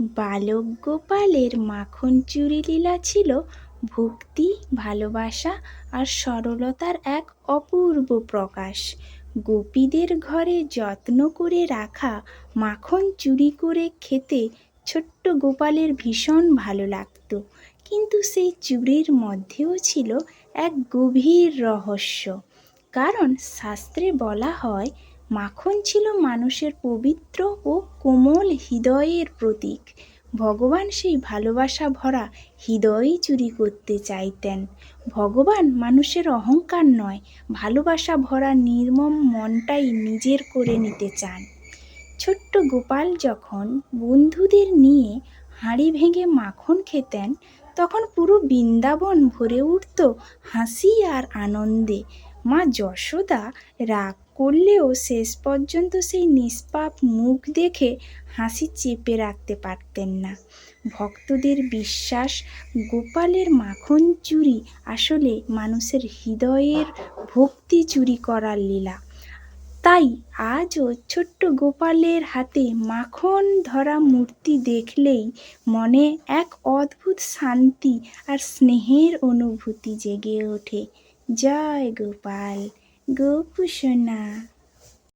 বালক গোপালের মাখন চুরি লীলা ছিল ভক্তি, ভালোবাসা আর সরলতার এক অপূর্ব প্রকাশ। গোপীদের ঘরে যত্ন করে রাখা মাখন চুরি করে খেতে ছোট্ট গোপালের ভীষণ ভালো লাগতো। কিন্তু সেই চুরির মধ্যেও ছিল এক গভীর রহস্য। কারণ শাস্ত্রে বলা হয় মাখন ছিল মানুষের পবিত্র ও কোমল হৃদয়ের প্রতীক। ভগবান সেই ভালোবাসা ভরা হৃদয়ই চুরি করতে চাইতেন। ভগবান মানুষের অহংকার নয়, ভালোবাসা ভরা নির্মম মনটাই নিজের করে নিতে চান। ছোট্ট গোপাল যখন বন্ধুদের নিয়ে হাঁড়ি ভেঙে মাখন খেতেন, তখন পুরো বৃন্দাবন ভরে উঠত হাসি আর আনন্দে। মা যশোদা রাগ করলেও শেষ পর্যন্ত সেই নিষ্পাপ মুখ দেখে হাসি চেপে রাখতে পারতেন না। ভক্তদের বিশ্বাস, গোপালের মাখন চুরি আসলে মানুষের হৃদয়ের ভক্তি চুরি করার লীলা। তাই আজও ছোট্ট গোপালের হাতে মাখন ধরা মূর্তি দেখলেই মনে এক অদ্ভুত শান্তি আর স্নেহের অনুভূতি জেগে ওঠে। জয় গোপাল, গোপু সোনা।